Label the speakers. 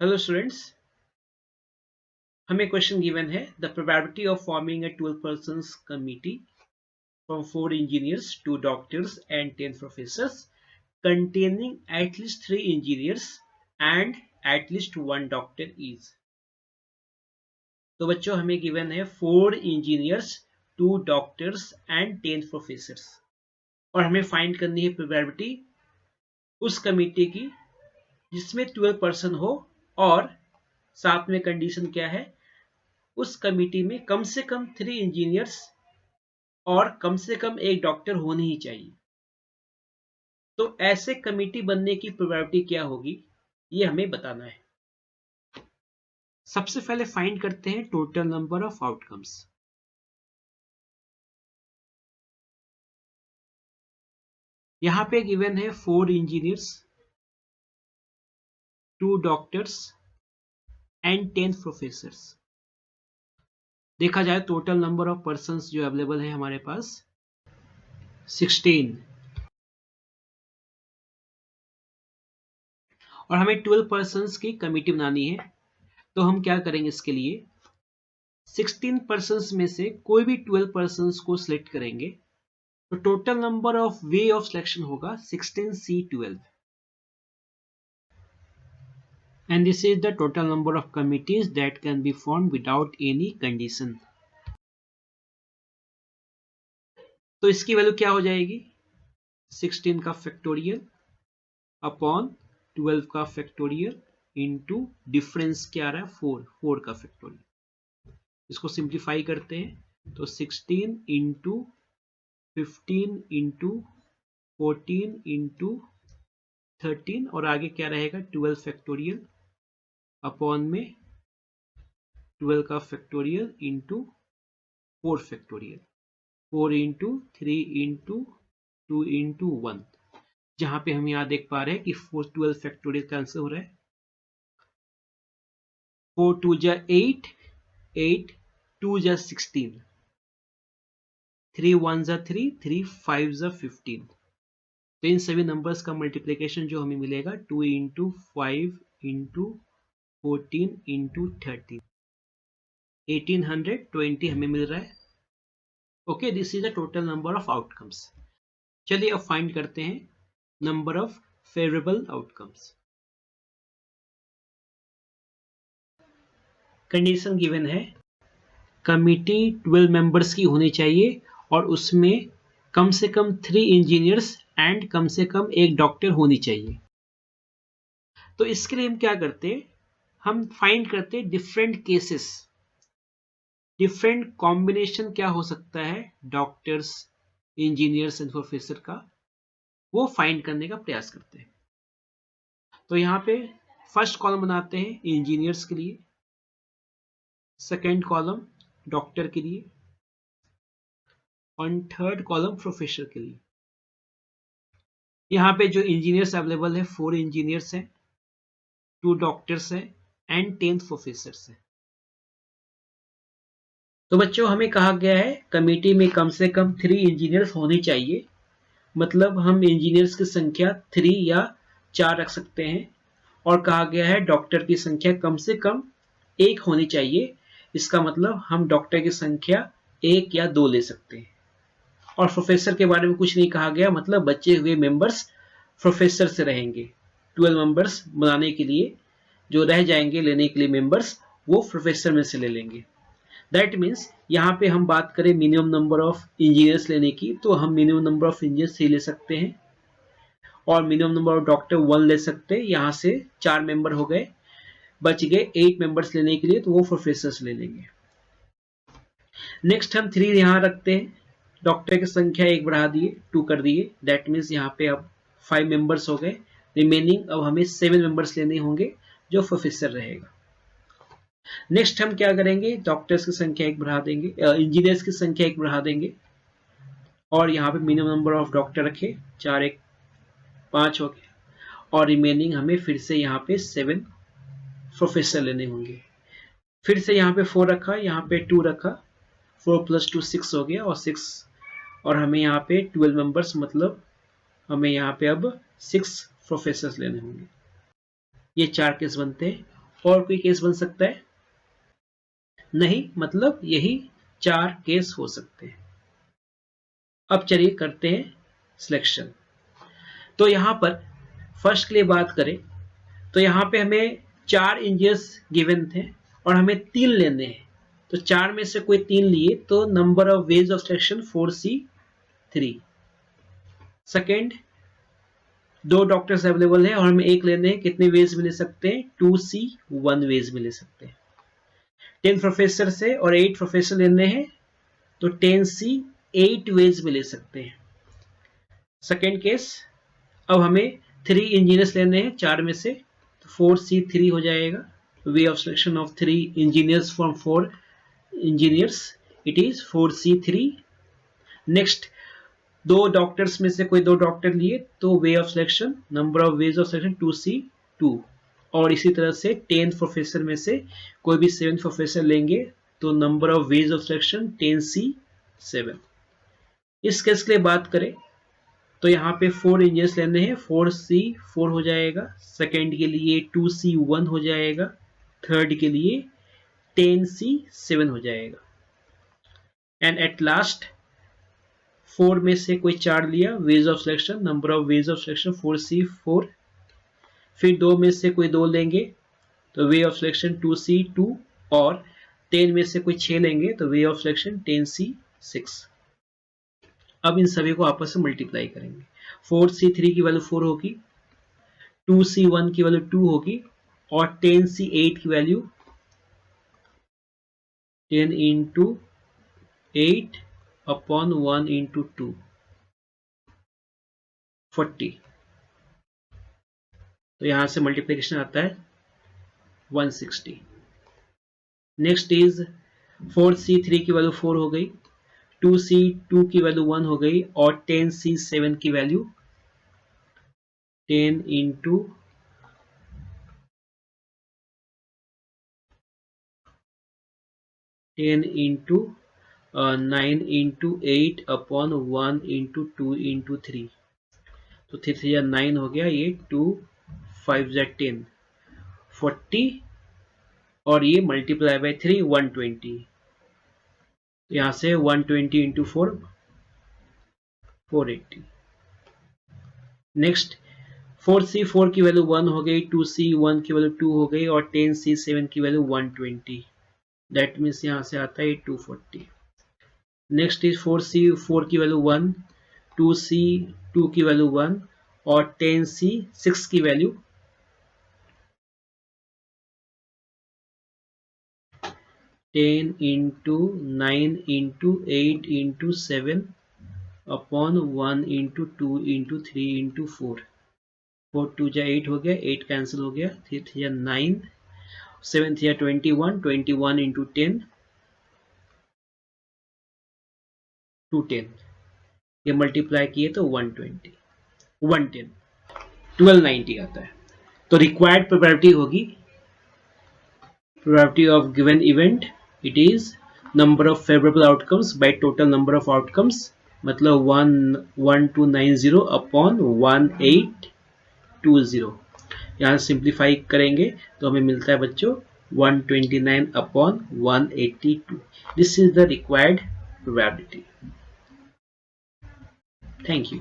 Speaker 1: Hello students, हमें question given है the probability of forming a 12 persons committee from 4 engineers, 2 doctors and 10 professors containing at least 3 engineers and at least 1 doctor is। तो बच्चों हमें given है 4 engineers, 2 doctors and 10 professors और हमें find करनी है प्रोबेबिलिटी उस कमिटी की जिसमें 12 पर्सन हो और साथ में कंडीशन क्या है, उस कमिटी में कम से कम 3 इंजीनियर्स और कम से कम एक डॉक्टर होने ही चाहिए। तो ऐसे कमिटी बनने की प्रोबेबिलिटी क्या होगी, ये हमें बताना है। सबसे पहले फाइंड करते हैं टोटल नंबर ऑफ आउटकम्स। यहां पे गिवन है 4 इंजीनियर्स, 2 डॉक्टर्स एंड 10 प्रोफेसर्स। देखा जाए टोटल नंबर ऑफ पर्संस जो अवेलेबल है हमारे पास 16 और हमें 12 पर्संस की कमिटी बनानी है। तो हम क्या करेंगे, इसके लिए 16 पर्संस में से कोई भी 12 पर्संस को सिलेक्ट करेंगे तो total number of way of selection होगा 16C12 and this is the total number of committees that can be formed without any condition। तो इसकी वैल्यू क्या हो जाएगी, 16 का फैक्टोरियल अपॉन 12 का फैक्टोरियल इनटू डिफरेंस क्या आ रहा है 4 का फैक्टोरियल। इसको सिंप्लीफाई करते हैं तो 16 इंटू 15 इंटू 14 इंटू 13 और आगे क्या रहेगा 12 फैक्टोरियल अपॉन में 12 का factorial into 4 factorial, 4 into 3 into 2 into 1, जहां पे हम यहां देख पा रहे हैं कि 12 फैक्टोरियल का आंसर हो रहा है 4 2 जा 8, 8 2 जा 16, 3 1 जा 3, 3 5 जा 15। तो इन सभी नंबर्स का मल्टीप्लीकेशन जो हमें मिलेगा 2 इंटू 5 इंटू 14 इंटू 13, 1820 हमें मिल रहा है। Okay, this is the total number of outcomes. चलिए अब फाइंड करते हैं number of favourable outcomes. Condition given है कमिटी 12 मेंबर्स की होनी चाहिए और उसमें कम से कम 3 इंजीनियर्स एंड कम से कम एक डॉक्टर होनी चाहिए। तो इसके लिए हम क्या करते हैं, हम फाइंड करते हैं डिफरेंट केसेस, डिफरेंट कॉम्बिनेशन क्या हो सकता है डॉक्टर्स, इंजीनियर्स एंड प्रोफेसर का, वो फाइंड करने का प्रयास करते हैं। तो यहाँ पे फर्स्ट कॉलम बनाते हैं इंजीनियर्स के लिए, सेकेंड कॉलम डॉक्टर के लिए और थर्ड कॉलम प्रोफेसर के लिए। यहाँ पे जो इंजीनियर्स अवेलेबल है 4 इंजीनियर्स हैं, 2 डॉक्टर्स हैं एंड 10 प्रोफेसर्स हैं। तो बच्चों हमें कहा गया है कमेटी में कम से कम 3 इंजीनियर्स होने चाहिए, मतलब हम इंजीनियर्स की संख्या 3 या 4 रख सकते हैं और कहा गया है डॉक्टर की संख्या कम से कम 1 होनी चाहिए। इसका मतलब हम डॉक्टर की संख्या 1 या 2 ले सकते हैं और प्रोफेसर के बारे में कुछ नहीं कहा गया, मतलब बचे हुए मेंबर्स प्रोफेसर से रहेंगे। 12 मेंबर्स बनाने के लिए जो रह जाएंगे लेने के लिए मेंबर्स, वो प्रोफेसर में से ले लेंगे। दैट मीन्स यहाँ पे हम बात करें मिनिमम नंबर ऑफ इंजीनियर्स लेने की, तो हम मिनिमम नंबर ऑफ इंजीनियर्स 3 ले सकते हैं और मिनिमम नंबर ऑफ डॉक्टर 1 ले सकते हैं। यहाँ से 4 मेंबर हो गए, बच गए 8 मेंबर्स लेने के लिए, तो वो प्रोफेसर्स ले लेंगे। नेक्स्ट हम 3 यहाँ रखते हैं, डॉक्टर की संख्या 1 बढ़ा दिए, 2 कर दिए। दैट मीन्स यहाँ पे अब 5 मेंबर्स हो गए, रिमेनिंग अब हमें 7 मेंबर्स लेने होंगे जो प्रोफेसर रहेगा। नेक्स्ट हम क्या करेंगे, डॉक्टर्स की संख्या 1 बढ़ा देंगे, इंजीनियर्स की संख्या 1 बढ़ा देंगे और यहाँ पे मिनिमम नंबर ऑफ डॉक्टर रखे, 4 1 5 हो गए और रिमेनिंग हमें फिर से यहाँ पे 7 प्रोफेसर लेने होंगे। फिर से यहाँ पे 4 रखा, यहाँ पे 2 रखा, 4 + 2 6 हो गया और 6 और हमें यहाँ पे 12 मेंबर्स, मतलब हमें यहाँ पे अब 6 प्रोफेसर्स लेने होंगे। ये 4 केस बनते हैं और कोई केस बन सकता है? नहीं, मतलब यही 4 केस हो सकते हैं। अब चलिए करते हैं सिलेक्शन। तो यहां पर फर्स्ट के लिए बात करें तो यहां पे हमें 4 इंजीनियर्स गिवन थे और हमें 3 लेने हैं। तो 4 में से कोई 3 लिए तो number of ways of selection 4C3। Second, 2 doctors available हैं और हमें एक लेने हैं, कितने वेज में ले सकते हैं? 2C1 वेज में ले सकते हैं। 10 प्रोफेसर से और 8 प्रोफेसर लेने हैं तो 10C8 वेज में ले सकते हैं। सेकेंड केस, अब हमें 3 इंजीनियर्स लेने हैं 4 में से, तो 4C3 हो जाएगा। Way of selection of 3 engineers from 4 engineers, it is 4C3। Next, 2 doctors में से कोई 2 डॉक्टर लिए तो way of selection, number of ways of selection 2C2। और इसी तरह से 10th प्रोफेसर में से कोई भी 7th प्रोफेसर लेंगे तो number of ways of selection 10C7। इस केस के लिए बात करें तो यहाँ पे 4 इंजीनियर्स लेने हैं, 4C4 हो जाएगा। सेकेंड के लिए 2C1 हो जाएगा। थर्ड के लिए 10C7 हो जाएगा। एंड एट लास्ट 4 में से कोई 4 लिया, ways of selection, number of ways of selection 4C4। फिर 2 में से कोई 2 लेंगे तो वे ऑफ सिलेक्शन 2C2 और 10 में से कोई 6 लेंगे तो वे ऑफ सिलेक्शन 10C6। अब इन सभी को आपस में मल्टीप्लाई करेंगे। 4C3 की वैल्यू 4 होगी, 2C1 की वैल्यू 2 होगी और 10C8 की वैल्यू 10 इंटू 8 अपॉन 1 इंटू 2, 40। तो यहां से मल्टीप्लीकेशन आता है 160। नेक्स्ट इज 4C3 की वैल्यू 4 हो गई, 2C2 की वैल्यू 1 हो गई और 10C7 की value 10 into 10 into 9 into 8 upon 1 into 2 into 3। तो 3 3 9 हो गया, ये 2 5 10 40 और ये मल्टीप्लाई बाय 3 120। यहां से 120 इंटू 4 480। नेक्स्ट 4C4 की वैल्यू 1 हो गई, 2C1 की वैल्यू 2 हो गई और 10C7 की वैल्यू 120। दैट मीन्स यहां से आता है 240। नेक्स्ट इज 4C4 की वैल्यू 1, 2C2 की वैल्यू 1 और 10C6 की value 10 into 9 into 8 into 7 upon 1 into 2 into 3 into 4। 4 2 जा 8 हो गया, 8 कैंसिल हो गया, 3 3 9, 7 3 21, 21 इंटू 10 210। ये मल्टीप्लाई किए तो 120 110 1290 आता है। तो रिक्वायर्ड प्रोबेबिलिटी होगी, probability of given event, it is number of favorable outcomes by total number of outcomes, मतलब 11290 अपॉन 1820। यहाँ सिंप्लीफाई करेंगे तो हमें मिलता है बच्चों 129 upon 182। This is the required probability. Thank you.